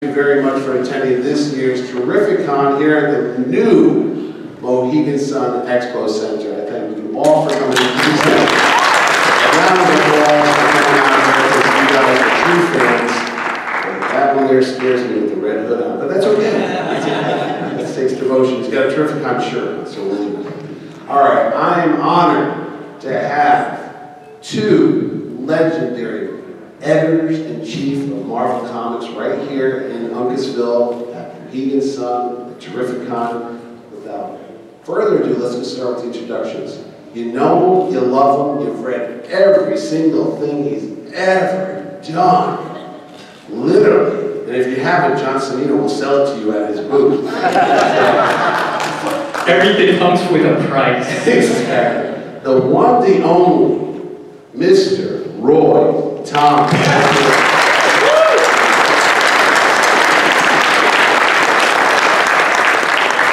you very much for attending this year's terrific con here at the new Mohegan Sun Expo Center. I thank you all for coming. Please have a round of applause for coming out here because you guys are true fans. That one there scares me with the red hood on, but that's okay. It takes devotion. He's got a terrific con shirt, so we'll leave it. All right, I am honored to have two legendary editors-in-chief of Marvel Comics right here in Uncasville at Mohegan Sun, a terrific con. Without further ado, let's just start with the introductions. You know him, you love him, you've read every single thing he's ever done. Literally. And if you haven't, John Cimino will sell it to you at his booth. Everything comes with a price. Exactly. The one, the only, Mr. Roy Thomas.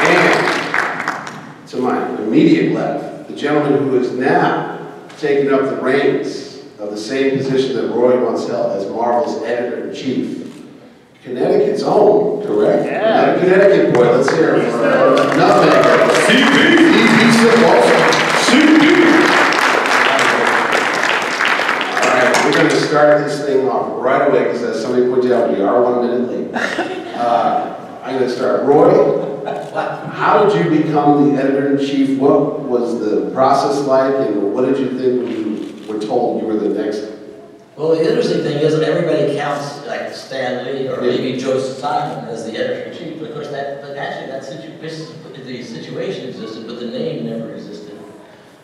And to my immediate left, the gentleman who is now taking up the reins of the same position that Roy once held as Marvel's editor-in-chief. Connecticut's own, correct? Yeah. Connecticut boy, let's hear it for nothing. C.B. All right, we're going to start this thing off right away because as somebody pointed out, we are 1 minute late. I'm going to start. Roy, how did you become the editor-in-chief? What was the process like, and what did you think when you were told you were the next? Well, the interesting thing is that everybody counts like Stan Lee or maybe Joe Simon as the editor-in-chief, but of course the situation existed, but the name never existed.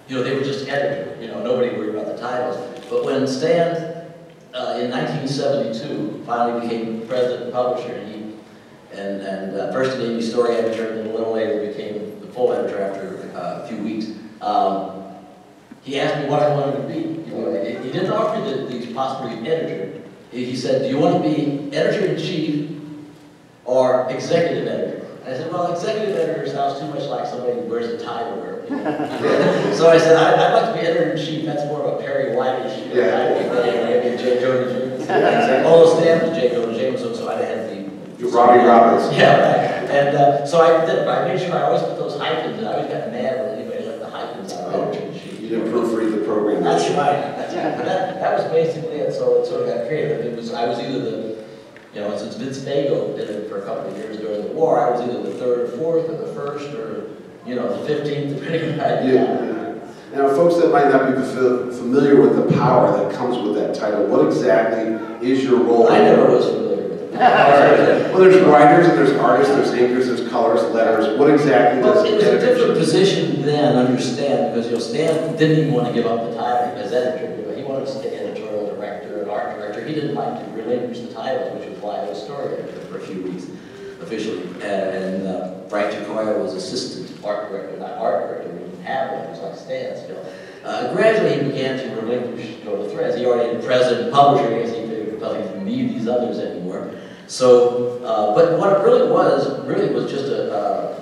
You know, they were just editor. You know, nobody worried about the titles. But when Stan, in 1972, finally became president and publisher, and first he made me story editor, and then a little later became the full editor after a few weeks. He asked me what I wanted to be. You know, he didn't offer me the possibility of editor. He said, do you want to be editor-in-chief or executive editor? I said, well, executive editor sounds too much like somebody who wears a tie to wear. You know? So I said, I'd like to be editor-in-chief. That's more of a Perry White-ish title. Maybe J. Jonah Jameson. Although Stan was J. Jonah Jameson, so I had the... Robbie Roberts. Yeah, right. And so I made sure I always put those hyphens, and I always got mad when anybody left the hyphens out of editor-in-chief. You didn't proofread the program. That's right. That's right. But that was basically it. So it sort of got creative. I was either the, you know, since Vince Fago did it for a couple of years during the war, I was either the third or fourth or the first or, you know, the 15th, depending on how you got it. Now, folks that might not be familiar with the power that comes with that title, what exactly is your role? I never was familiar with it. Well, there's writers, and there's artists, there's inkers, there's colors, letters. What exactly does it was a different position then, understand, because, you know, Stan didn't even want to give up the title as editor. You know, he wanted to stay editorial director and art director. He didn't like to relinquish the titles, which was why I was story editor for a few weeks officially. And Frank Giacoya was assistant art director, not art director. We didn't have one. It was like Stan's. You know. Gradually, he began to relinquish the threads. He already had president and publisher. I guess he figured he didn't need these others anymore. So, but what it really was just a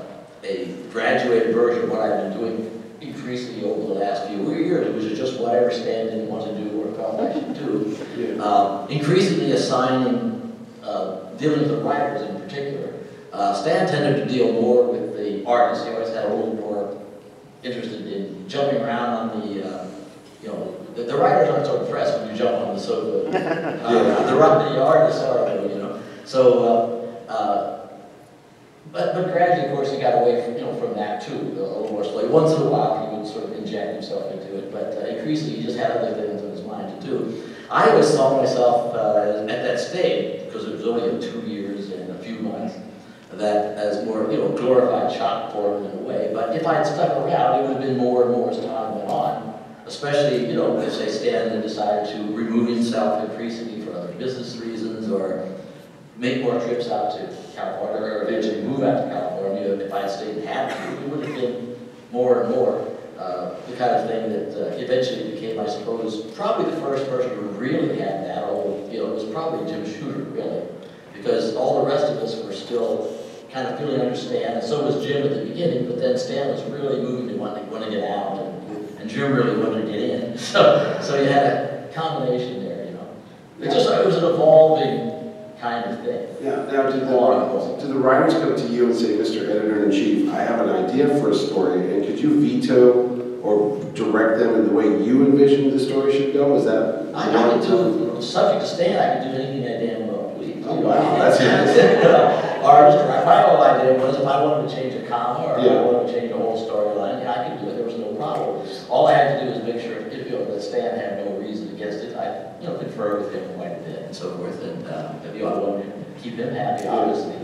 graduated version of what I've been doing increasingly over the last few years, which is just whatever Stan didn't want to do or felt I should do. Increasingly assigning, dealing with the writers in particular. Stan tended to deal more with the artists. He always had a little more interested in jumping around on the, you know, the writers aren't so impressed when you jump on the sofa. The artists are, you know. So, but gradually, of course, he got away from, from that too, a little more slowly. Once in a while, he would sort of inject himself into it, but increasingly, he just had other things on his mind to do. I always saw myself at that stage, because it was only 2 years and a few months, that as more, glorified shop foreman in a way. But if I had stuck around, it would have been more and more as time went on. Especially, if say Stan had decided to remove himself increasingly for other business reasons, or make more trips out to California, or eventually move out to California. If I had stayed in Hallock, it would have been more and more the kind of thing that eventually became, I suppose, probably the first person who really had that. Although it was probably Jim Shooter, really, because all the rest of us were still kind of feeling under Stan, and so was Jim at the beginning. But then Stan was really moving to want to get out, and Jim really wanted to get in. So you had a combination there. It was an evolving kind of thing. Yeah. Now, do the writers come to you and say, Mr. Editor-in-Chief, I have an idea for a story, and could you veto or direct them in the way you envision the story should go? Is that? I can do, subject to Stan, I can do anything I damn well please. Oh, wow, that's nice. Or my whole idea was if I wanted to change a comma or if I wanted to change a whole storyline, yeah, I could do it. There was no problem. All I had to do was make sure that Stan had no reason against it. I, confer with him quite a bit and so forth. And if I wanted to keep him happy, obviously,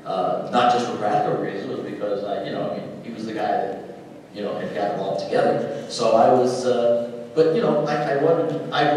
not just for practical reasons, it was because he was the guy that had got it all together. So I was, I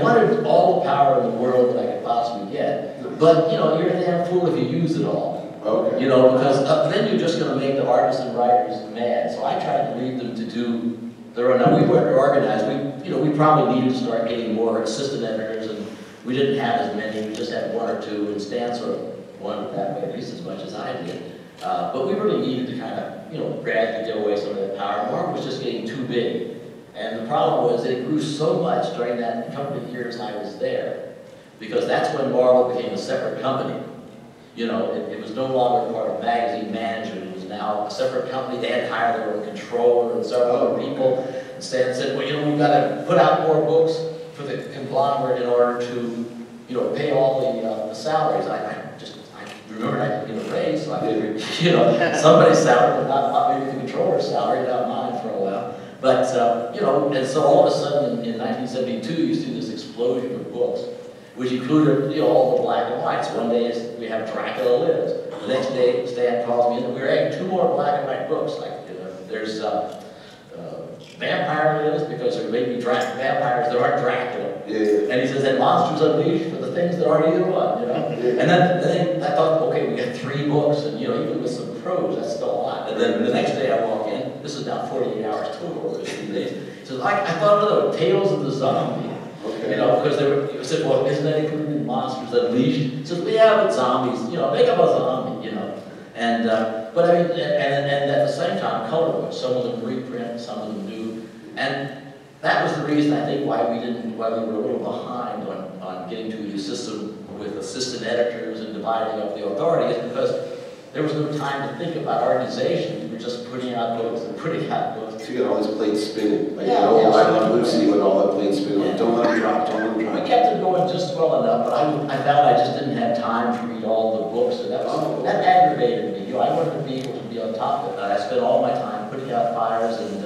wanted all the power in the world that I could possibly get. But you're a damn fool if you use it all. Okay. Because then you're just going to make the artists and writers mad. So I tried to lead them to do their own. Now we weren't organized. We probably needed to start getting more assistant editors, and we didn't have as many. We just had one or two, and Stan sort of wanted that way at least as much as I did. But we really needed to kind of, gradually give away some of that power. Mark was just getting too big. And the problem was it grew so much during that couple of years I was there, because that's when Marvel became a separate company. It was no longer part of magazine management. It was now a separate company. They had hired their own controller and several other people. And Stan said, well, we've got to put out more books for the conglomerate in order to, pay all the salaries. I remember I didn't get a raise, so I figured, somebody's salary, but not maybe the controller's salary, not mine for a while. But, and so all of a sudden in 1972, you see this explosion of books, which included, all the black and whites. One day we have Dracula Lives. The next day, Stan calls me in, and we're adding 2 more black and white books. Like, there's Vampire Lives, because there may be vampires that aren't Dracula. Yeah. And he says, and Monsters Unleashed for the things that aren't either one, Yeah. And then I thought, okay, we got 3 books, and even with some prose, that's still a lot. And then the next day I walk in, this is now 48 hours total over 3 days. He says, I thought of the Tales of the Zombie. Okay. Because he said, well, isn't that included in Monsters Unleashed? He says, well, yeah, but zombies, make up a zombie, And, but I mean, and at the same time, color books, some of them reprint, some of them new. And that was the reason, I think, why we were a little behind on getting to a system with assistant editors and dividing up the authority, is because there was no time to think about organization. We were just putting out books and putting out books. So you got all these plates spinning. Like I Love Lucy with all that plates spinning. Like, don't let them drop, don't let them drop. We kept it going just well enough, but I found I just didn't have time to read all the books, and that aggravated me. I wanted to be able to be on top of it. I spent all my time putting out fires and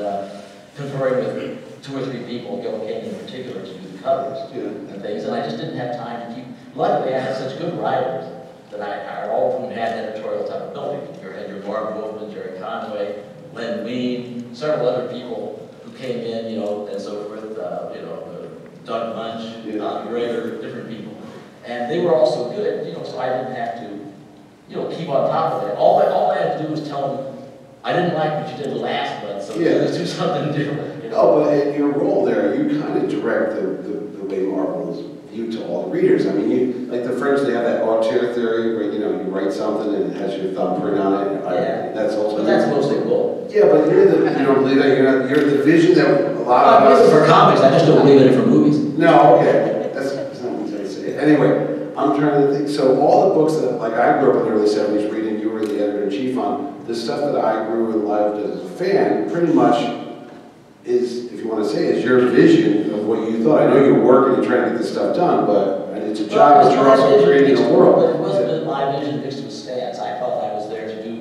conferring with 2 or 3 people, Gil Kane in particular, to do the covers and things, and I just didn't have time to keep. Luckily, I had such good writers that I hired, all of whom had editorial type ability. You had your Mark Wolfman, Jerry Conway, Len Wein, several other people who came in, and so forth, Doug Munch, Don Greger, different people. And they were also good, so I didn't have to, keep on top of that. All I had to do was tell them, I didn't like what you did last month, so let's do something different. Oh, but in your role there, you kind of direct the way Marvel is viewed to all the readers. I mean, like the French, they have that auteur theory where, you write something and it has your thumbprint on it. That's also. But that's mostly bull. Yeah, but you don't believe that. You're the vision that a lot of us. For comics, I just don't believe in it for movies. No, okay. That's not what I say. Anyway, I'm trying to think. So all the books that, like I grew up in the early 70s reading, you were the editor-in-chief on, the stuff that I grew and loved as a fan pretty much is, if you want to say, is your vision of what you thought. I know you're working and trying to get this stuff done, but it's a job that you're also creating a world. But it wasn't my vision mixed with Stan's. I felt I was there to do,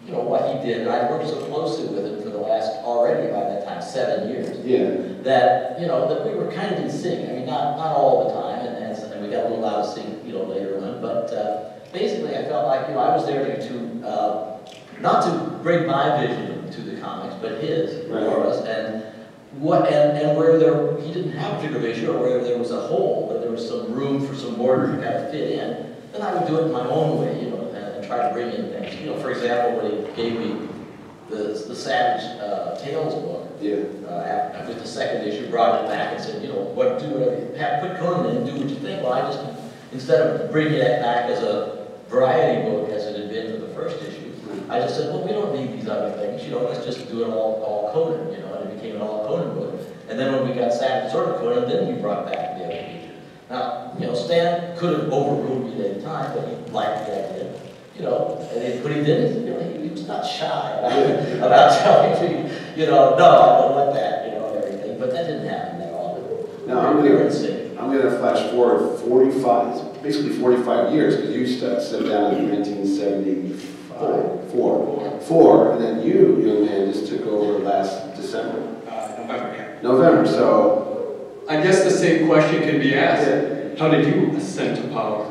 what he did, and I worked so closely with him for the last, already by that time, 7 years. Yeah. That, that we were kind of in sync. I mean, not all the time, and we got a little out of sync, later on, but basically I felt like, I was there to not to bring my vision to the comics, but his for us, and where he didn't have a particular vision, or where there was a hole, but there was some room for some border to kind of fit in, then I would do it my own way, and try to bring in things. For example, when he gave me the Savage Tales book, with the second issue, brought it back and said, do whatever you have, put Conan in and do what you think. Well, I just, instead of bringing it back as a variety book as it had been for the first issue, I just said, well, we don't need these other things, let's just do it all Conan, and it became an all Conan book. And then when we got Savage sort of Conan, then we brought back the other features. Now, Stan could have overruled me at any time, but he liked the idea. You know, but he didn't, you know, he was not shy about telling me, you know, no, I don't want that, you know, and everything. But that didn't happen at all. No, I'm going to flash forward 45, basically 45 years, because you stepped down in 1975, four, and then you, young man, just took over last December. November, yeah. November, so. I guess the same question can be asked. Yeah. How did you ascend to power?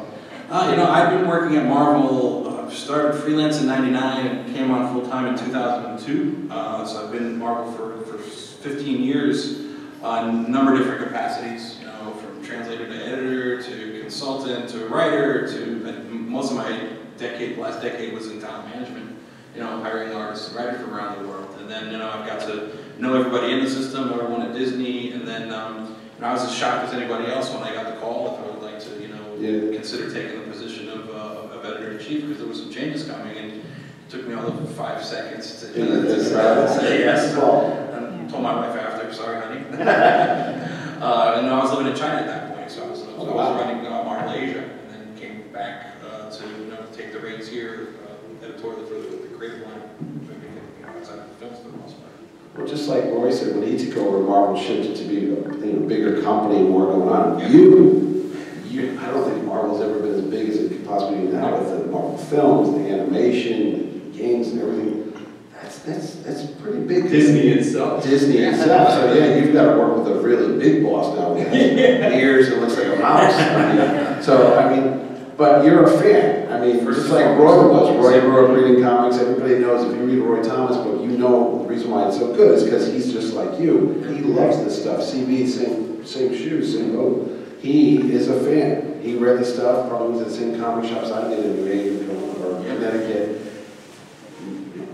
You know, I've been working at Marvel, started freelance in '99 and came on full-time in 2002. So I've been at Marvel for 15 years on a number of different capacities, you know, from translator to editor to consultant to writer to, most of my last decade was in talent management, you know, hiring artists and writers from around the world. And then, you know, I've got to know everybody in the system, everyone at Disney, and then, you know, I was as shocked as anybody else when I got the call if I would like to, you know, consider taking the position of editor-in-chief, because there was some changes coming, and it took me all of 5 seconds to say yes. And told my wife after, sorry, honey. And I was living in China at that point, so I was running Marvel Asia, and then came back to, you know, take the reins here editorially for the creative line, outside of the films for the most part. Well, just like Roy said, when he took over, Marvel shifted to be a bigger company, more going on. Yeah. I don't think Marvel's ever been as big as it could possibly be now with the Marvel films, the animation, the games, and everything. That's pretty big. Disney itself. Disney itself. So yeah, you've got to work with a really big boss now. With ears and looks like a mouse. I mean, but you're a fan. I mean, just like Roy was. Roy grew up reading comics. Everybody knows if you read a Roy Thomas book, you know the reason why it's so good is because he's just like you. He loves this stuff. CB, same shoes, same boat. He is a fan. He read the stuff, probably was at the same comic shops I did in New Haven or Connecticut,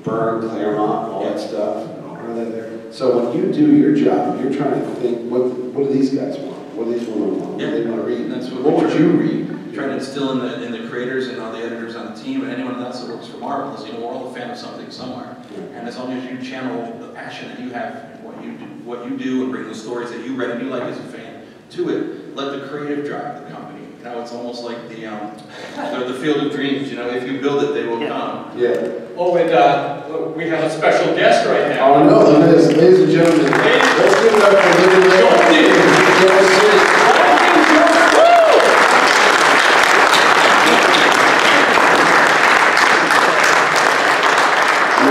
Bern, Claremont, all that stuff. So when you do your job, you're trying to think, what do these guys want? What do these women want? What do they want to read? That's what would you read? Trying to instill in the creators and all the editors on the team and anyone else that works for Marvel is, you know, we're all a fan of something somewhere. And as long as you channel the passion that you have in what you do and bring the stories that you read and you like as a fan to it, let the creative drive the company. You know, it's almost like the field of dreams. You know, if you build it, they will come. Yeah. Oh, and we have a special guest right now. Oh no, look at this, ladies and gentlemen. Let's give it up for Living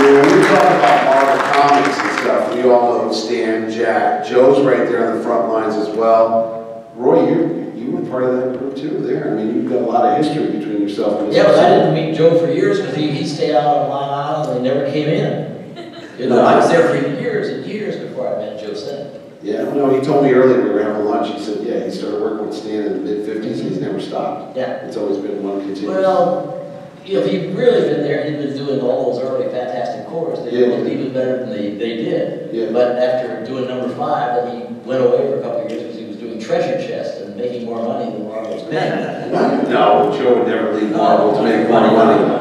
When we talk about Marvel Comics and stuff, we all know Stan, Jack, Joe's right there on the front lines as well. Roy, you were part of that group too there. I mean, you've got a lot of history between yourself and Yeah, but I didn't meet Joe for years because he stayed out on Long Island and he never came in. You know, I was there for years and years before I met Joe Senna. Yeah, no, he told me earlier we were having lunch, he said, yeah, he started working with Stan in the mid-50s and he's never stopped. Yeah. It's always been one continuous. Well, you know, if he'd really been there, he'd been doing all those early Fantastic Fours. They looked even better than they did. Yeah. But after doing number 5, then he went away for a couple of years because he was doing Treasure Chest and making more money than Marvel was paying. No, Joe would never leave Marvel to make more money. No.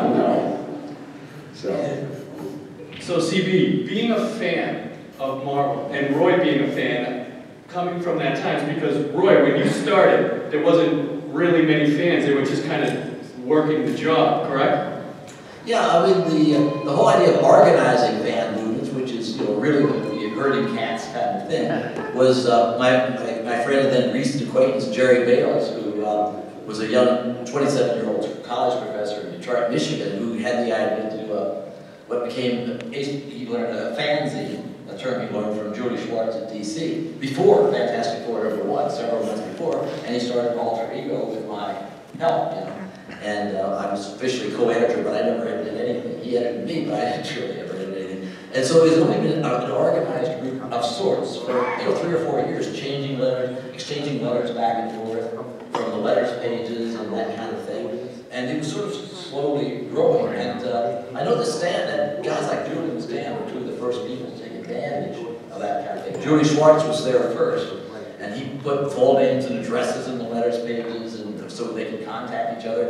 So CB, being a fan of Marvel, and Roy being a fan, coming from that time, because Roy, when you started, there wasn't really many fans. They were just kind of working the job, correct? Yeah, I mean, the whole idea of organizing fan movements, which is, you know, really the herding cats kind of thing, was my friend and then recent acquaintance, Jerry Bales, who was a young 27-year-old college professor in Detroit, Michigan, who had the idea to do what became, he learned a fanzine, a term he learned from Julie Schwartz at DC, before Fantastic Four #1, several months before, and he started Alter Ego with my help, you know. And I was officially co-editor, but I never edited anything. He edited me, but I didn't really ever edit anything. And so it's only been an organized group of sorts for 3 or 4 years, exchanging letters back and forth from the letters pages and that kind of thing. And it was sort of slowly growing. And I know that guys like Julie and Stan were 2 of the first people to take advantage of that kind of thing. Julie Schwartz was there first, and he put full names and addresses in the letters pages, and so they could contact each other.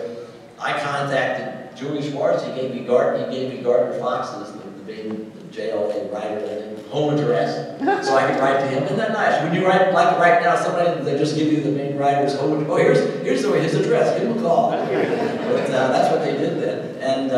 I contacted Julie Schwartz, he gave me Gardner Fox's, the JLA writer, and home address, so I could write to him. Isn't that nice? When you write, like right now, somebody, they just give you the main writer's home address. Oh, here's his address, give him a call. But that's what they did then. And,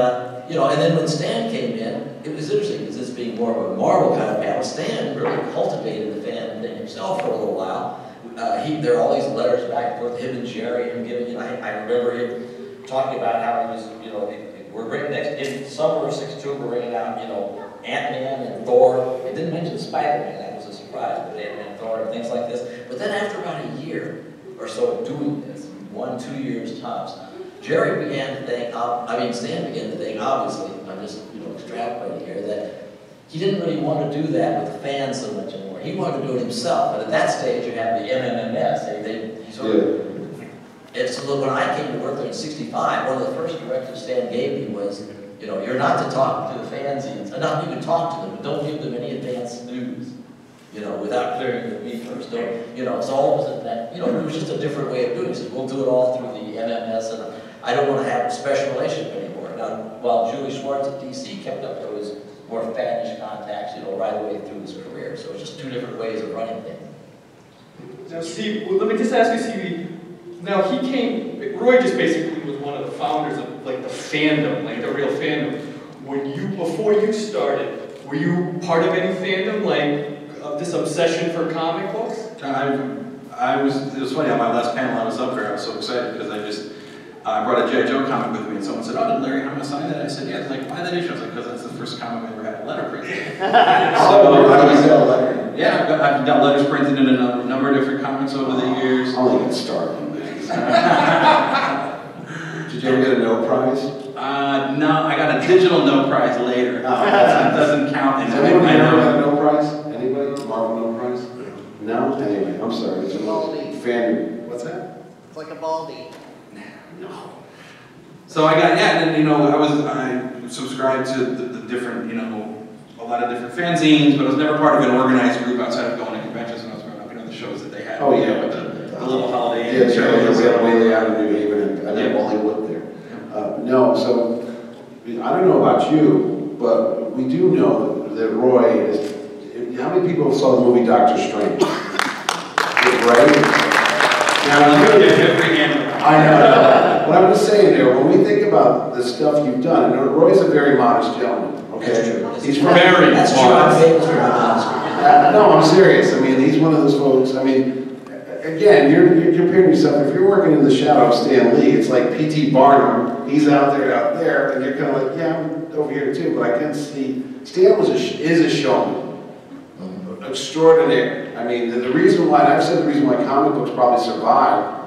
you know, and then when Stan came in, it was interesting, because this being more of a Marvel kind of panel, Stan really cultivated the fan thing himself for a little while. There are all these letters back and forth, him and Jerry, him giving, you know, I remember him talking about how he was, you know, we're bringing next, in summer of '62, we're bringing out, you know, Ant-Man and Thor. It didn't mention Spider-Man, that was a surprise, but Ant-Man and Thor and things like this. But then after about a year or so of doing this, 1-2 years tops, Jerry began to think, Stan began to think, obviously, I'm just, you know, extrapolating here, that he didn't really want to do that with the fans so much anymore. He wanted to do it himself. But at that stage, you have the MMMS. He sort of, it's when I came to work there in '65, one of the first directives Stan gave me was, you know, you're not to talk to the fanzines. Enough, you can talk to them, but don't give them any advance news, you know, without clearing with me first. Don't, you know, it's all that, you know, it was just a different way of doing it. He said, we'll do it all through the MMS, and I don't want to have a special relationship anymore. Now, while Julie Schwartz at DC kept up those more fanish contacts, you know, right away through his career. So it's just two different ways of running things. Now, Steve, well, let me just ask you, C.B. Now, Roy just basically was one of the founders of, like, the fandom, like, the real fandom. Before you started, were you part of any fandom, like, this obsession for comic books? It was funny, on my last panel I was up there, I was so excited because I brought a G.I. Joe comic with me, and someone said, oh, did Larry Hama sign that? I said, yeah. They're like, why that issue? I was like, because that's the first comic I ever had a letter printed. I've got letters printed in a number of different comics over the years. I'll even start on that. Did you ever get a no prize? No, I got a digital no prize later. Oh, that doesn't count. Has anyone ever got a no prize? Anybody? Marvel no prize? No? Anyway, I'm sorry. It's a Baldy. fan. What's that? It's like a baldy. No. So I got, and then, you know, I subscribed to the different, you know, a lot of different fanzines, but I was never part of an organized group outside of going to conventions when I was growing up, you know, the shows that they had. Oh, yeah. With the little holiday. Yeah, shows. We had a way out of New Haven, and then Hollywood there. No, so, I don't know about you, but we do know that Roy is, how many people saw the movie Doctor Strange? Right? I know. But I'm just saying there, when we think about the stuff you've done, and Roy's a very modest gentleman, okay? That's true. He's very That's true. I'm famous for my modesty. no, I'm serious. I mean, he's one of those folks, I mean, again, you're comparing yourself, if you're working in the shadow of Stan Lee, it's like P.T. Barnum, he's out there, and you're kind of like, yeah, I'm over here too, but I can see, Stan is a showman. Extraordinary. I mean, the reason why, and I've said the reason why comic books probably survived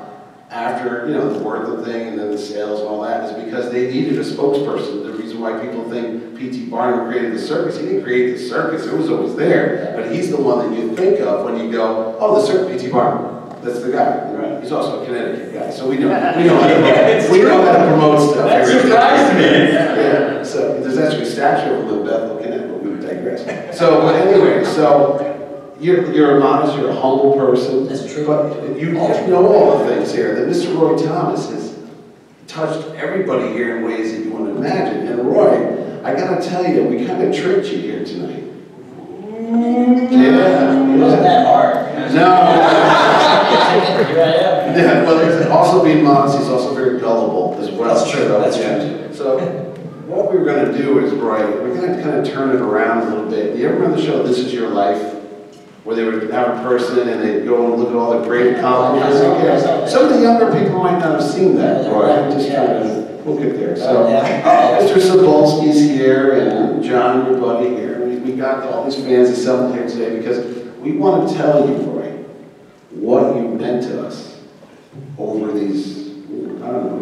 after, you know, the Wortham thing and then the sales and all that is because they needed a spokesperson. The reason why people think P.T. Barnum created the circus, he didn't create the circus, it was always there, but he's the one that you think of when you go, oh, the circus, P.T. Barnum, that's the guy. Right. He's also a Connecticut guy, so we know how to promote stuff. That surprised me. Yeah, so there's actually a statue of him in Bethel, Connecticut, but we would digress. So, but anyway, so you're a modest, you're a humble person. That's true. But you know all the things here that Mr. Roy Thomas has touched everybody here in ways that you want to imagine. And Roy, I gotta tell you, we kind of tricked you here tonight. Yeah. It wasn't that hard. No. Here I am. Yeah, well, there's also being modest, he's also very gullible as well. That's true. That's true. So, what we were going to do is, Roy, we're going to kind of turn it around a little bit. You ever remember the show This Is Your Life? Where they would have a person and they'd go and look at all the great accomplishments. Some of the younger people might not have seen that, Roy. I'm just trying to, we'll get there. So, Mr. Cebulski's here and John, your buddy here. We got all these fans assembled here today because we want to tell you, Roy, what you meant to us over these, I don't know,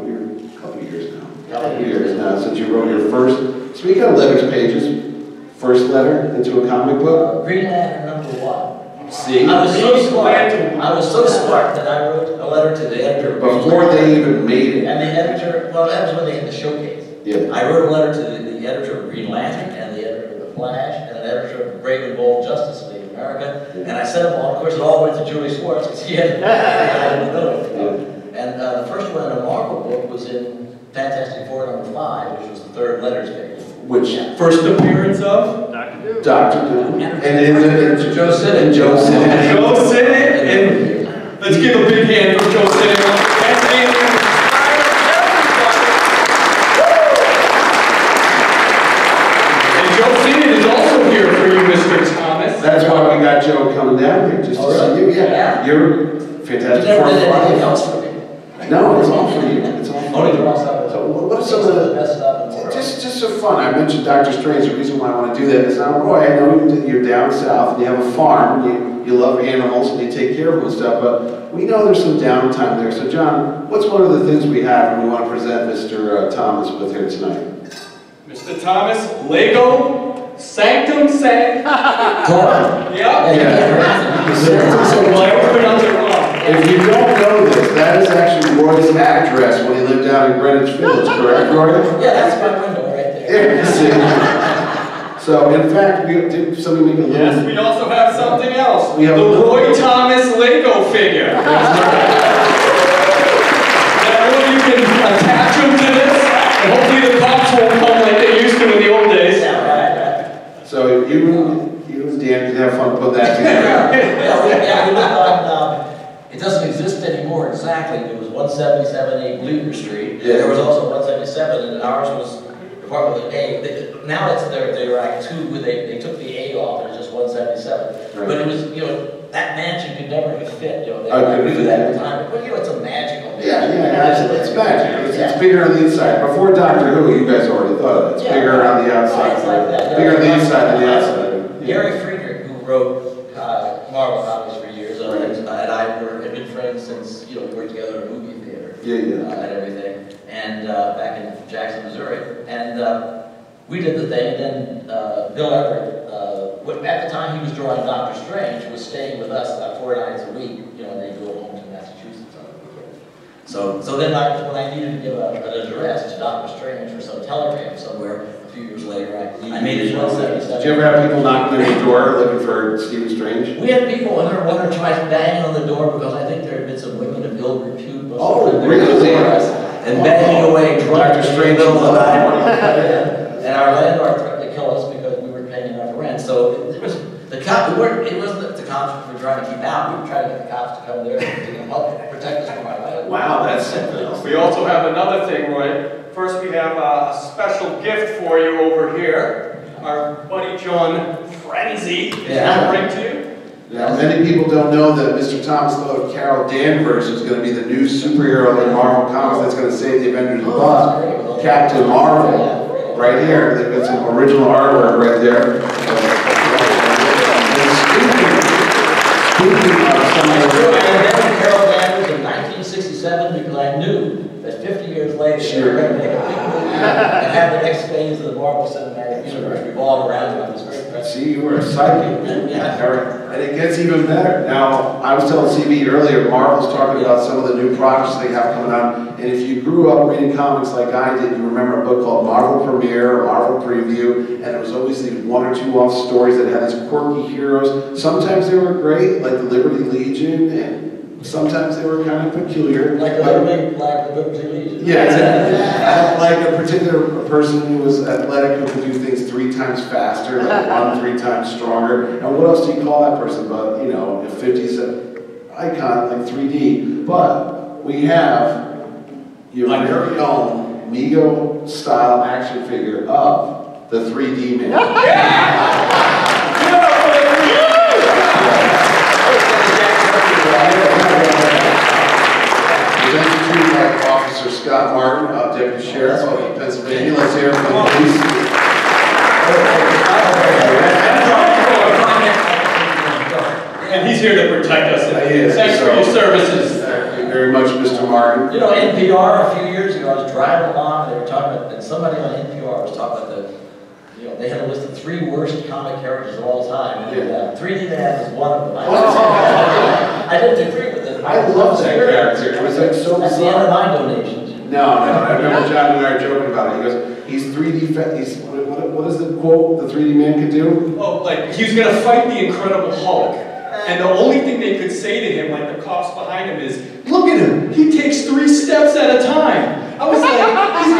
a couple of years now. Since you wrote your first, speaking of letters pages, first letter into a comic book. Green Lantern #1. See? I was so smart that I wrote a letter to the editor. Before they even made it. And the editor, well, that was when they had the showcase. Yeah. I wrote a letter to the editor of Green Lantern and the editor of The Flash and an editor of Brave and Bold Justice League of America. And I sent them all, of course, it all went to Julie Schwartz because he had, I didn't know it. And the first one in a Marvel book was in Fantastic Four #5, which was the third letters figure. Which First appearance of? Dr. Doom. And Joe Sinnott. And Joe Sinnott. Joe Sinnott. And let's give a big hand for Joe Sinnott. And Joe Sinnott is also here for you, Mr. Thomas. That's why we got Joe coming down here, just to see you. Yeah. You're Fantastic You never Four. did anything else for me. No, it's all for you. It's all for Only you. draw stuff. So what are some of the best stuff in the world? just for fun? I mentioned Dr. Strange. The reason why I want to do that is now, Roy, I know you're down south and you have a farm. And you love animals and you take care of them and stuff. But we know there's some downtime there. So John, what's one of the things we have and we want to present Mr. Thomas with here tonight? Mr. Thomas, Lego Sanctum Sanct. Corn. Yeah. The Sanctum Sanctum. Well, I pronounced it wrong. If you don't know this, that is actually Roy's address when he lived down in Greenwich Village, correct, Roy? Yeah, that's my window right there. Yeah, you see. So, in fact, we did something we can learn. Yes, we also have something else. We have the Roy Thomas Lego figure. That way you can attach them to this, and hopefully the cops won't come like they used to in the old days. So, you and Dan can have fun putting that together. Yeah, we looked on, it doesn't exist anymore exactly. There was 177A Bleecker Street. Yeah. There was also 177, and ours was Department of A. Now it's they're Act 2, where they took the A off, and it's just 177. Right. But it was, that mansion could never fit, they couldn't knew fit. that at the time. But it's a magical mansion. Yeah, it's magic. It's bigger on the inside. Before Doctor Who, you guys already thought of it. It's bigger around the outside. It's like that. Bigger on the inside than the outside. Gary Friedrich, who wrote Marvel comics for years, and I have been friends since, we worked together in a movie theater. And everything. And back in Jackson, Missouri. And we did the thing, and then Bill Everett, at the time he was drawing Doctor Strange, was staying with us about 4 nights a week, and they go home to Massachusetts on the weekend. So then when I needed to give an address to Doctor Strange for some telegram somewhere, a few years later, I made it 177. Did you ever have people knocking on your door looking for Stephen Strange? We had people one or twice banging on the door because I think there had been some women of ill repute. Oh, really? And banging away, Dr. Strange in the middle of the night. And our landlord threatened to kill us because we weren't paying enough rent. So it wasn't the cops we were trying to keep out. We were trying to get the cops to come there and help protect us from our land. Wow, that's something else. We also have another thing, Roy. First, we have a special gift for you over here. Our buddy John Frenzy is going to bring to you. Now, many people don't know that Mr. Thomas thought of Carol Danvers is going to be the new superhero in Marvel Comics that's going to save the Avengers of the Bus. Captain Marvel, right here. They've got some original artwork right there. Speaking of somebody, Carol Danvers in 1967 because I knew that 50 years later they were going to make a big movie and have the next phase of the Marvel Cinematic Universe revolve around you on this great press. see, you were a psychic. Yeah. And it gets even better. Now, I was telling CB earlier, Marvel's talking about some of the new projects they have coming out. And if you grew up reading comics like I did, you remember a book called Marvel Premiere or Marvel Preview, and it was always these 1 or 2 off stories that had these quirky heroes. Sometimes they were great, like the Liberty Legion, and sometimes they were kind of peculiar. Like the Liberty Legion. Yeah, like a particular person who was athletic who could do things 3 times faster, like run 3 times stronger. And what else do you call that person but, a 50s icon, like 3D. But we have your very own Mego style action figure of the 3D man. Like Officer Scott Martin, Deputy Sheriff of Pennsylvania. Let's hear from the police. And he's here to protect us. Thanks for your services. Thank you very much, Mr. Martin. NPR a few years ago, I was driving along, and they were talking about, and somebody on NPR was talking about they had a list of 3 worst comic characters of all time. And 3D Man was one of them. I didn't agree with it. I love that character. It was like so bizarre. That's the end of my donations. No. I remember John and I were joking about it. He goes, he's 3D, he's, what is the quote the 3D man could do? Oh, like, he was going to fight the Incredible Hulk. And the only thing they could say to him, like the cops behind him, is, look at him, he takes 3 steps at a time. I was like, he's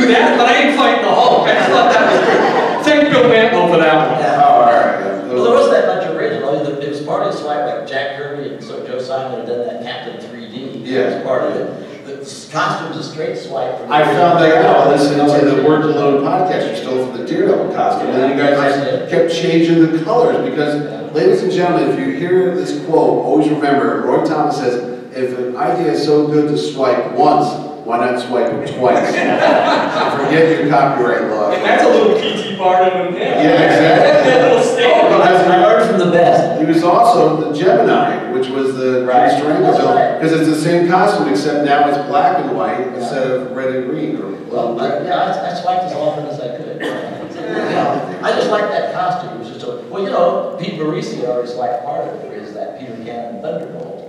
do that, but I ain't fighting the Hulk. I just thought that was good. Thank Bill Mantlo for that one. Yeah. Oh, all right. Yeah. Well, there wasn't that much original. It was part of the swag, like Jack Kirby and so Joe Simon had done that Captain 3D. Yeah. It was part of it. The costume's a straight swag from I found that out listening to the Word to Load podcast. You stole from the Daredevil costume, and then you guys kept changing the colors because, ladies and gentlemen, if you hear this quote, always remember, Roy Thomas says, if an idea is so good to swipe once, why not swipe it twice? Forget your copyright law. And that's a little PT part of him. Yeah, exactly. That little statement. I learned from the best. He was also the Gemini, which was the Right. Strangle, Right. because it's the same costume except now it's black and white instead of red and green. Well, I swiped as often as I could. Yeah. I just liked that costume. It was just so, well, you know, Pete Marisi already swiped part of it. There is that Peter Cannon Thunderbolt.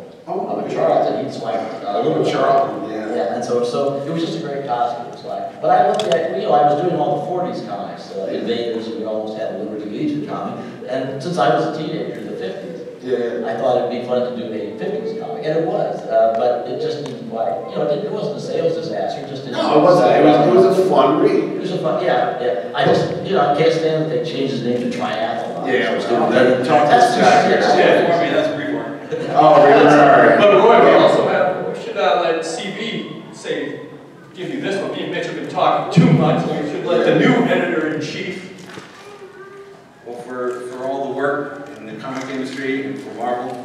Charlton, he'd swiped a little Charlton, yeah. Yeah, and so it was just a great costume. But I looked at, you know, I was doing all the 40s comics, Invaders, and we almost had a Liberty Legion comic. And since I was a teenager in the 50s, I thought it'd be fun to do a 50s comic, and it was. But it just didn't quite, you know, it wasn't a sales disaster. It just didn't. No, it wasn't. It was a fun read. It was a fun, yeah. I just, you know, I can't stand that they changed his name to Triathlon. Yeah, that's That's brief work. Oh, right. But Roy, we also have, we should let CB give you this one. Me and Mitch have been talking too much. We should let the new editor-in-chief. Well, for all the work in the comic industry and for Marvel,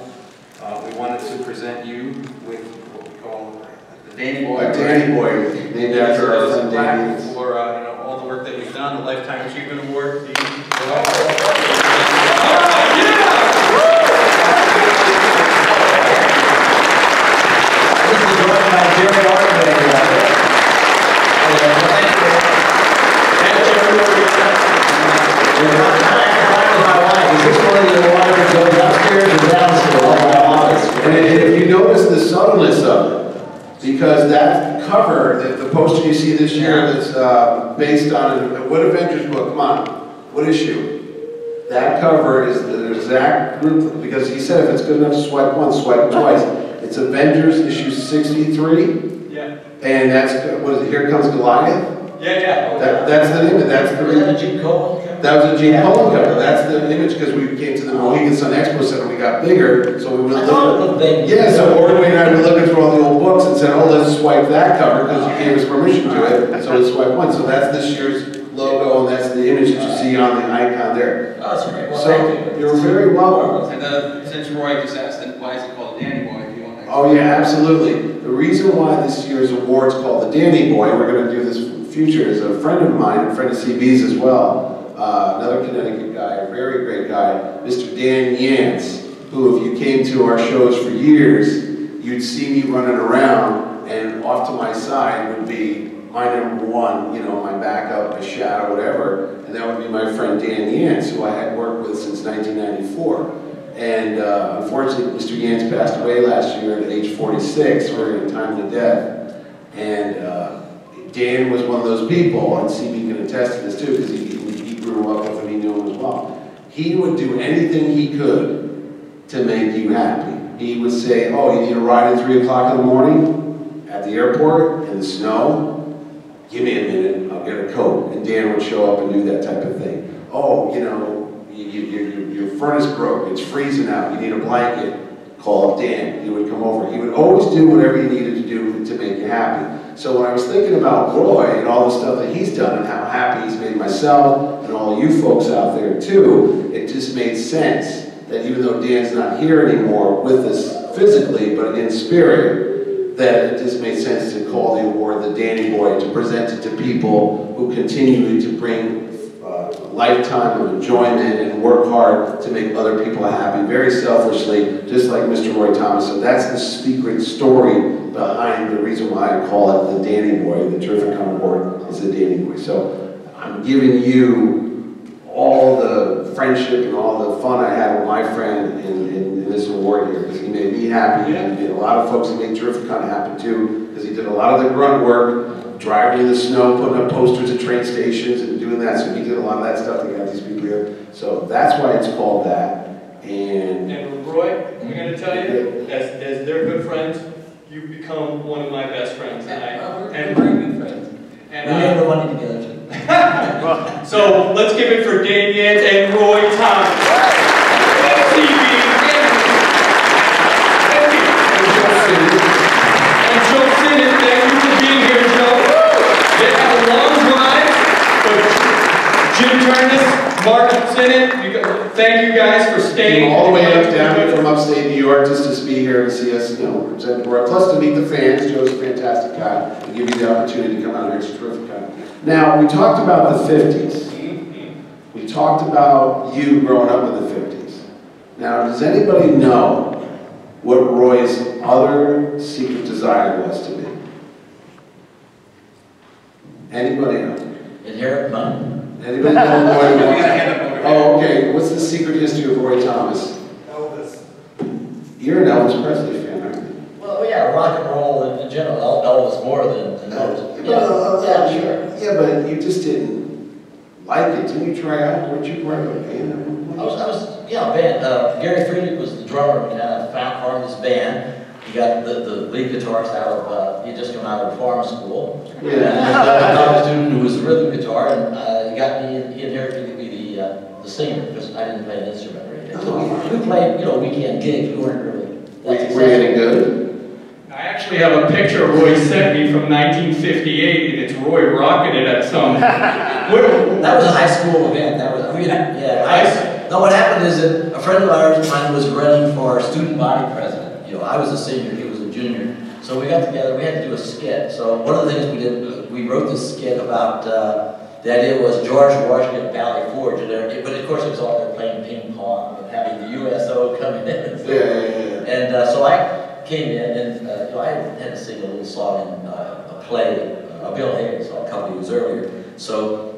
we wanted to present you with what we call the Danny Boy. A Danny Boy, named after our friend Danny. For you know, all the work that you've done, the Lifetime Achievement Award. And if you notice the subtleness of it, because that cover, the poster you see this year that's based on, what Avengers book, come on, what issue? That cover is the exact group, because he said if it's good enough to swipe once, swipe twice. It's Avengers issue 63. Yeah. And that's, what is it, Here Comes Goliath? Yeah. That's the name of it, that's the Was that a Jim Cohen cover? That was a Gene Colan cover. That's the image because we came to the Mohegan Sun Expo Center. We got bigger, so we would I thought it looked big. Yeah, so Ordway and I were looking through all the old books and said, "Oh, let's swipe that cover because you gave us permission to it." So let's swipe one. So that's this year's logo, and that's the image that you see on the icon there. Oh, that's great. Well, So thank you. you're very welcome. And since Roy just asked, then why is it called Danny Boy? If you want to. Oh yeah, absolutely. The reason why this year's award is called the Danny Boy, we're going to do this in the future, is a friend of mine, a friend of CB's as well. Another Connecticut guy, a very great guy, Mr. Dan Yance, who if you came to our shows for years, you'd see me running around, and off to my side would be my number one, you know, my backup, my shadow, whatever, and that would be my friend Dan Yance, who I had worked with since 1994. And unfortunately, Mr. Yance passed away last year at age 46, very untimely death. And Dan was one of those people, and CB can attest to this too, because he grew up with him, he knew him as well. He would do anything he could to make you happy. He would say, "Oh, you need a ride at 3 o'clock in the morning at the airport in the snow? Give me a minute, I'll get a coat." And Dan would show up and do that type of thing. "Oh, you know, your furnace broke, it's freezing out, you need a blanket, call up Dan." He would come over. He would always do whatever he needed to do to make you happy. So when I was thinking about Roy and all the stuff that he's done and how happy he's made myself and all you folks out there too, it just made sense that even though Dan's not here anymore with us physically, but in spirit, that it just made sense to call the award the Danny Boy, to present it to people who continue to bring a lifetime of enjoyment and work hard to make other people happy, very selfishly, just like Mr. Roy Thomas. So that's the secret story behind the reason why I call it the Danny Boy. The terrific award is the Danny Boy. So I'm giving you all the friendship and all the fun I had with my friend in this award here, because he made me happy, and he made a lot of folks who made Terrificon happy too, because he did a lot of the grunt work, driving in the snow, putting up posters at train stations and doing that. So he did a lot of that stuff to get these people here. So that's why it's called that. And Roy, I'm going to tell you, as they're good friends, you've become one of my best friends. We're very good friends. And And, we made the money together too. so let's give it for Damien and Roy Thomas. C.B. And Joe Sinnott, thank you for being here, Joe. They had a long drive, but Jim Turnus, Mark Sinnott, thank you guys for staying. All the way up down from upstate New York just to be here and see us, you know, represent Roy. Plus to meet the fans. Joe's a fantastic guy. To give you the opportunity to come out here, it's a terrific guy. Now, we talked about the 50s. We talked about you growing up in the 50s. Now, does anybody know what Roy's other secret desire was to be? Anybody know? Inherit money. Anybody know Roy? Oh, okay. What's the secret history of Roy Thomas? Elvis. You're an Elvis Presley fan, aren't you? Well, yeah, rock and roll in general. Elvis more than Elvis. Yeah, sure. Yeah, but you just didn't like it. Didn't you try out? Weren't you part of a band? I was, yeah, band. Gary Friedrich was the drummer and formed this band. He got the lead guitarist out of, he had just come out of pharma school. Yeah. And another student who was a rhythm guitar, and he inherited me to be the singer, because I didn't play an instrument or anything. So we played, you know, weekend gigs. We weren't really that Were you any good? I actually have a picture Roy sent me from 1958, and it's Roy rocking it at some. That was a high school event. That was, no, what happened is that a friend of ours was running for student body president. You know, I was a senior, he was a junior. So we got together, we had to do a skit. So one of the things we did, we wrote this skit about, the idea was George Washington at Valley Forge, but of course it was all there playing ping pong and having the USO coming in. And so, and so I came in and you know, I had to sing a little song in a play, Bill Hayes, a couple of years earlier. So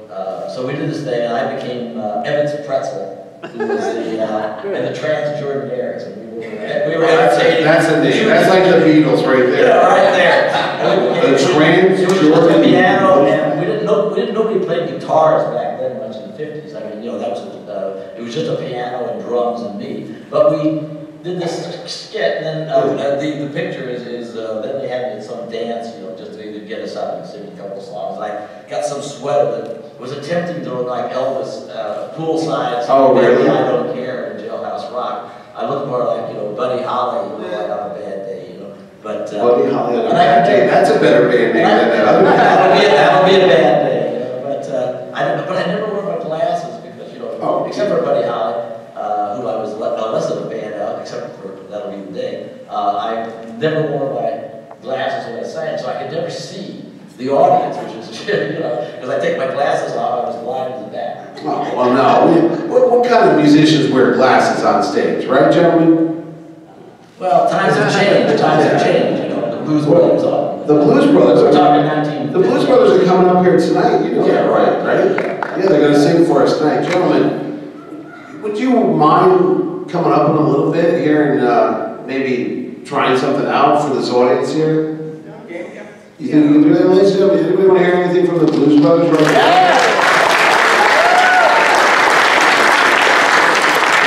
so we did this thing, and I became Evans Pretzel, who was the Trans-Jordanaires, and we were entertaining. That's a name. That's like the Beatles right there. Yeah, right there. The Trans-Jordan. Piano, and nobody played guitars back then much in the 50s. I mean, you know, that was it was just a piano and drums and me. But we did this skit, and then the picture is then they had some dance, you know, just to get us up and sing a couple of songs. I got some sweater that was attempting to look like Elvis poolside. Oh, really? I Don't Care in Jailhouse Rock. I looked more like, you know, Buddy Holly, who like on a bad day, you know. But Buddy Holly on a bad day. That's a better band name than that other band. That'll be a bad day. You know, but I never wore my glasses because, you know, except for Buddy Holly, who I was less of a fan of, except for That'll Be the Day. I never wore my glasses when I sang, so I could never see the audience, which is, you know, because I take my glasses off, I was blind as a bat. Oh, well, no. What kind of musicians wear glasses on stage, right, gentlemen? Well, times have changed. You know, the Blues Brothers are. The Blues Brothers We're are. talking 19. The Blues Brothers are coming up here tonight. You know that, right? Yeah, they're going to sing for us tonight, gentlemen. Would you mind coming up in a little bit here and maybe trying something out for this audience here? You think you can do that, ladies and gentlemen? Anybody want to hear anything from the Blues Brothers right now?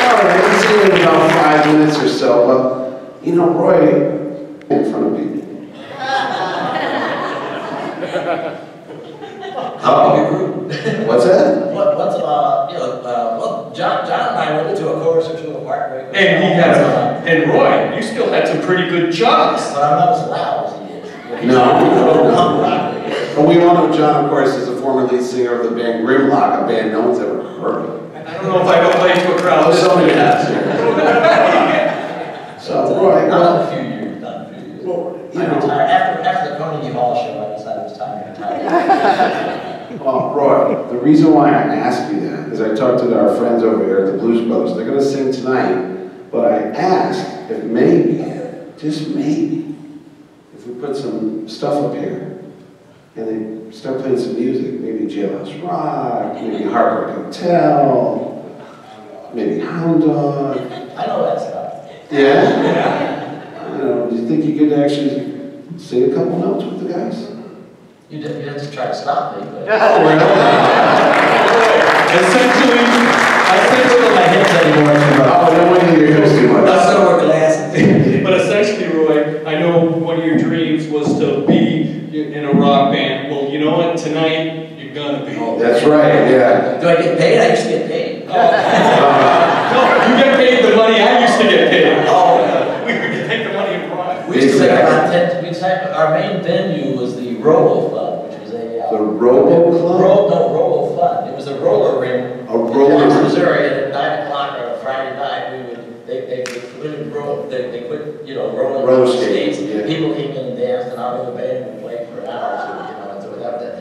All right, let's see in about 5 minutes or so. But, you know, Roy, in front of people. What's that? What's about, you know, well, John and I went to a chorus or two of Heartbreak. And Roy, you still had some pretty good jobs. But I'm not as loud as he is. No. But we all know John, of course, is a former lead singer of the band Grimlock, a band no one's ever heard of. I don't know if I can play to a crowd. Oh, somebody has. So, Roy, Not a few years. well, you I know, retired. After the Carnegie Hall show, I decided it was time to retire. well, Roy, the reason why I asked you that is I talked to our friends over here at the Blues Brothers. They're going to sing tonight, but I asked if maybe, just maybe, if we put some stuff up here and they start playing some music, maybe Jailhouse Rock, maybe Heartbreak Hotel, maybe Hound Dog. I know that stuff. Yeah? I don't know, do you think you could actually sing a couple notes with the guys? You have to try to stop me, but... Essentially, I can't feel my hips anymore. Oh, I don't want to hear your hips too much. That's not wear glasses. but essentially, Roy, I know one of your dreams was to be in a rock band. Well, you know what? Tonight gonna be. That's right, yeah. Do I get paid? I used to get paid. No, you get paid the money I used to get paid. Oh, We would take the money and run. we used to take about 10, our main venue was the Robo Fund, which was a... The Robo Club? No, Robo Fund. It was a roller ring. A roller in ring. Missouri, and at 9 o'clock on a Friday night, they quit, you know, rolling Roller skates. skating, yeah. People came in and danced, and our little band would play for an hour or so, you know, and so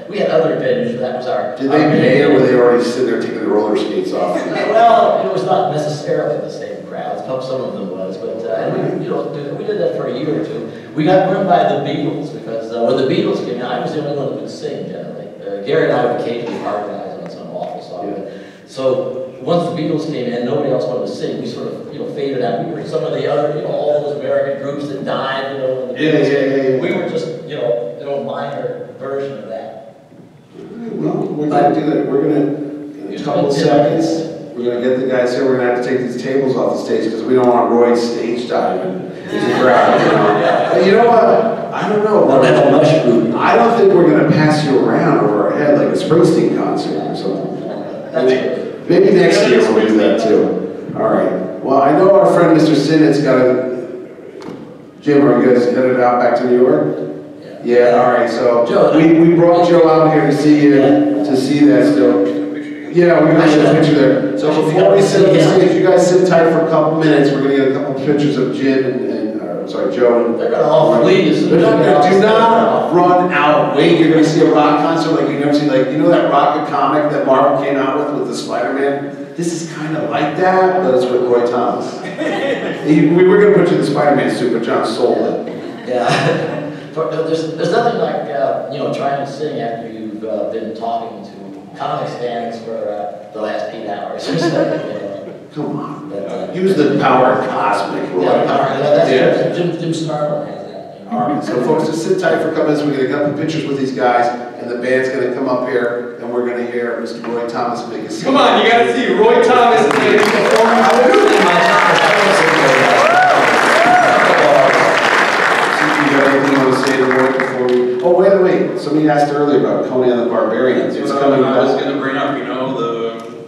we had other venues, but that was our... Did they pay, or were they already sitting there taking the roller skates off? Well, it was not necessarily the same crowds. Some of them was, but and we, you know, we did that for a year or two. We got run by the Beatles because when the Beatles came out, I was the only one that would sing generally. Gary and I would occasionally harmonize on some awful song. Yeah. So once the Beatles came in, nobody else wanted to sing. We sort of, you know, faded out. We were some of the other, you know, all those American groups that died, you know, when the Beatles came. We were just, you know, minor version of that. Well, we're gonna do that. We're gonna, in a couple of seconds, we're gonna get the guys here. We're gonna have to take these tables off the stage because we don't want Roy stage diving. He's a crowd, you know. But you know what? I don't know. I don't think we're gonna pass you around over our head like a Springsteen concert or something. Maybe next year we'll do that too. All right. Well, I know our friend Mr. Sinnett's got a... Jim, are you guys headed out back to New York? Yeah, all right. So we brought Joe out here to see you, to see that still. Yeah, we're gonna get a picture there. So before we sit on the stage, you guys sit tight for a couple minutes. We're gonna get a couple pictures of Jim and Joe. And they're gonna all flee. Do not run out. Wait, you're gonna see a rock concert like you never seen. Like, you know that rocket comic that Marvel came out with the Spider-Man? This is kind of like that, but it's with Roy Thomas. We were gonna put you in the Spider-Man suit, but John sold it. Yeah. There's nothing like, you know, trying to sing after you've been talking to comics fans for the last 8 hours or something. You know. Come on. But, use the power of cosmic, Roy. Yeah, that's Jim Starlin has that. You know. All right, so folks, just sit tight for a couple minutes. We're going to get a couple pictures with these guys, and the band's going to come up here, and we're going to hear Mr. Roy Thomas make a scene. Come on, you got to see Roy Thomas make a performance. Anything you want to say to Roy before we... Oh, wait. Somebody asked earlier about Conan the Barbarian. It's coming I was going to bring up, you know,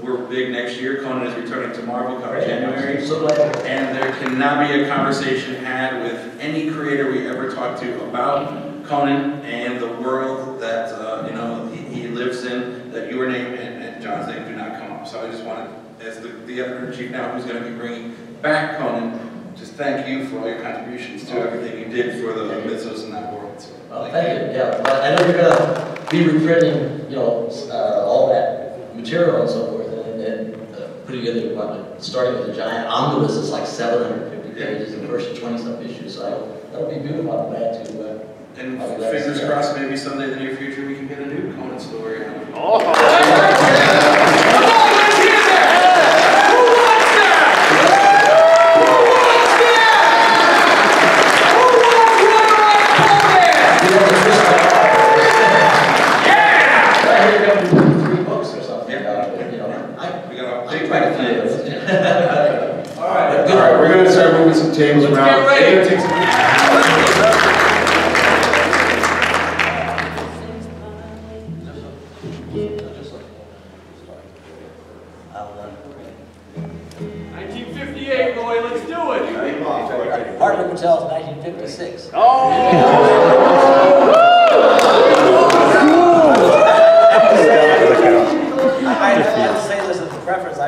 we're big next year. Conan is returning to Marvel come January. And there cannot be a conversation had with any creator we ever talked to about Conan and the world that, you know, he lives in, that your name and John's name do not come up. So I just wanted, as the editor-in-chief now, who's going to be bringing back Conan, just thank you for all your contributions to everything you did for the mythos in that world. So, well, thank you. Yeah, but I know you're going to be reprinting, you know, all that material and so forth, and putting together one, starting with a giant omnibus. It's like 750 pages, the first 20-some issues. So that'll be beautiful. I'm glad to. And fingers crossed, maybe someday in the near future we can get a new Conan story. Oh! Come on, let's hear that! Who wants Alright, we're going to start moving some tables around. Get ready. Roy, let's do it. Hartford Hotel's 1956. I have to say this as a preference. I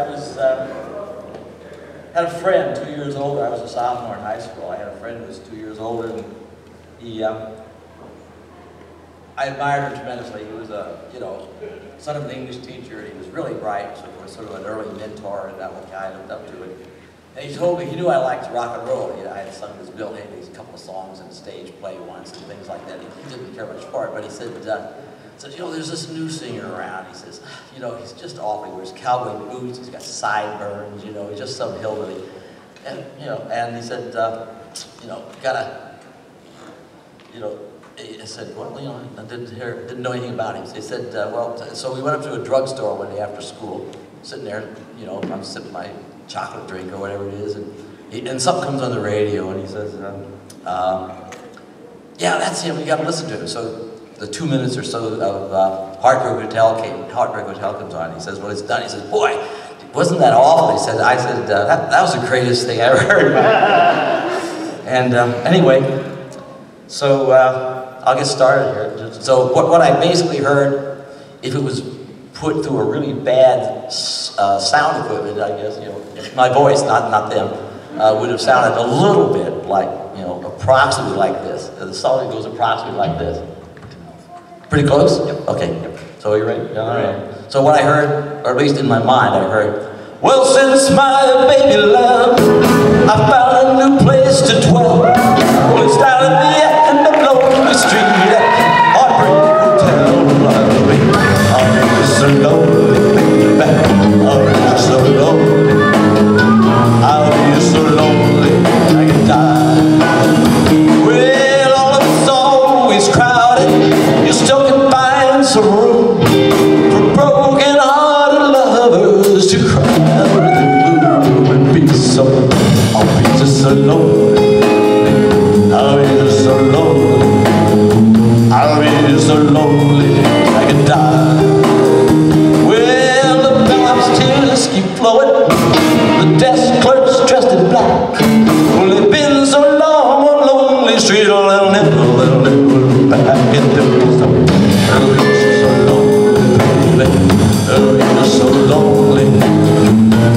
had a friend 2 years older. I was a sophomore in high school. I had a friend who was 2 years older, and I admired him tremendously. He was a, son of an English teacher. He was really bright, so was sort of an early mentor, and that was the guy I looked up to. And he told me, he knew I liked rock and roll. I had sung his Bill Haley's couple of songs in a stage play once and things like that. He didn't care much for it, but he said, there's this new singer around. He says, he's just awful. He wears cowboy boots. He's got sideburns. He's just some hillbilly. And and he said, I said, well, I didn't know anything about him. So he said, so we went up to a drugstore one day after school, sitting there, I'm sipping my chocolate drink or whatever it is, and something comes on the radio, and he says, yeah, that's him. We got to listen to him. So the 2 minutes or so of Heartbreak Hotel comes on. He says, when it's done, he says, boy, wasn't that awful? He said, that was the greatest thing I ever heard. And anyway, so I'll get started here. So what I basically heard, if it was put through a really bad sound equipment, I guess, you know, my voice, not them, would have sounded a little bit like, you know, approximately like this. The song goes approximately like this. Pretty close? Yep. Okay. So are you ready? All right. So what I heard, or at least in my mind, I heard, well, since my baby love, I found a new place to dwell. Well, it's down at the end of Lonely Street at Heartbreak Hotel. I'm so lonely, baby. I'm so lonely. I'll be so lonely I can die. Well, all of it's always crowded. You still can find some room for broken-hearted lovers to cry out in the blue and be so. I'll be just so lonely. I'll be just so lonely. I'll be so lonely I can die. Well, the bellhop's tears keep flowing. The desk clerk's dressed in black. Well, they've been so long on Lonely Street, oh, they'll never back into me. So, oh, you're so lonely, baby. Oh, you're so lonely.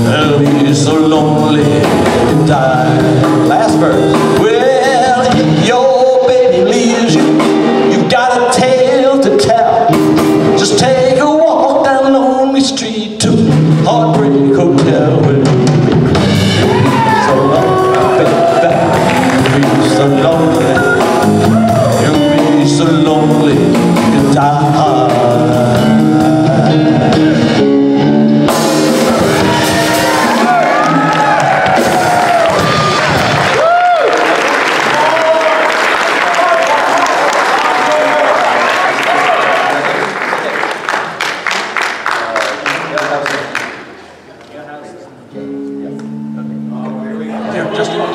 Oh, you're so lonely to die. Last verse. Well, if your baby leaves you, you've got a tale to tell. Just take a walk down Lonely Street to Heartbreak Hotel. So lonely, baby, you'll be so lonely. You'll be so lonely to die.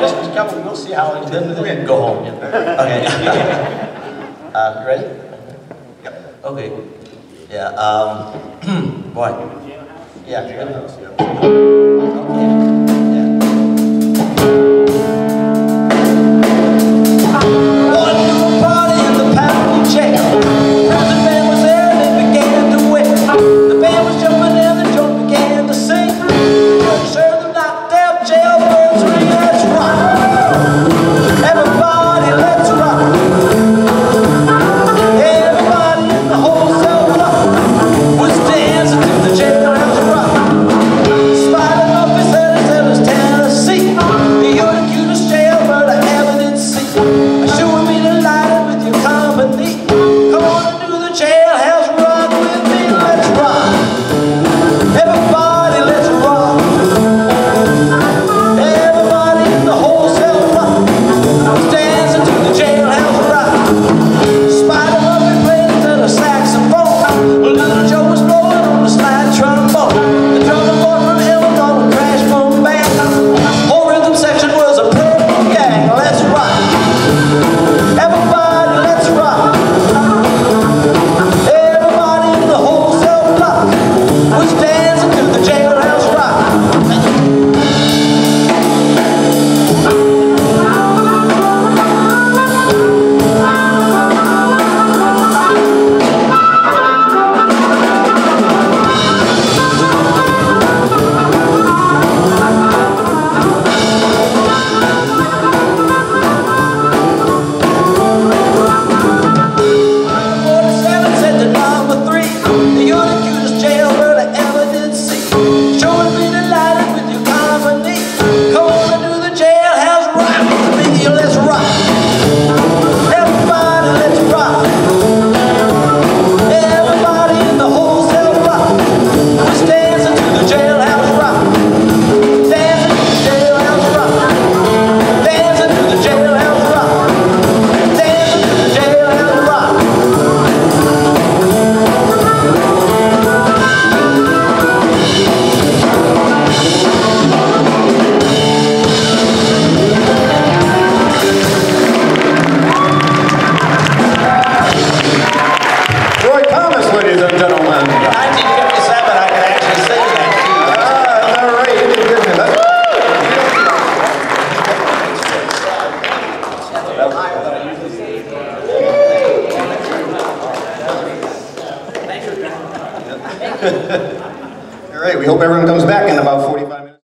Just a couple, we'll see how it then we go home. Okay. You ready? Yep. Okay. Yeah. Boy. Yeah. Okay. Dancing to the jailhouse rock. Spider Murphy said All right, we hope everyone comes back in about 45 minutes.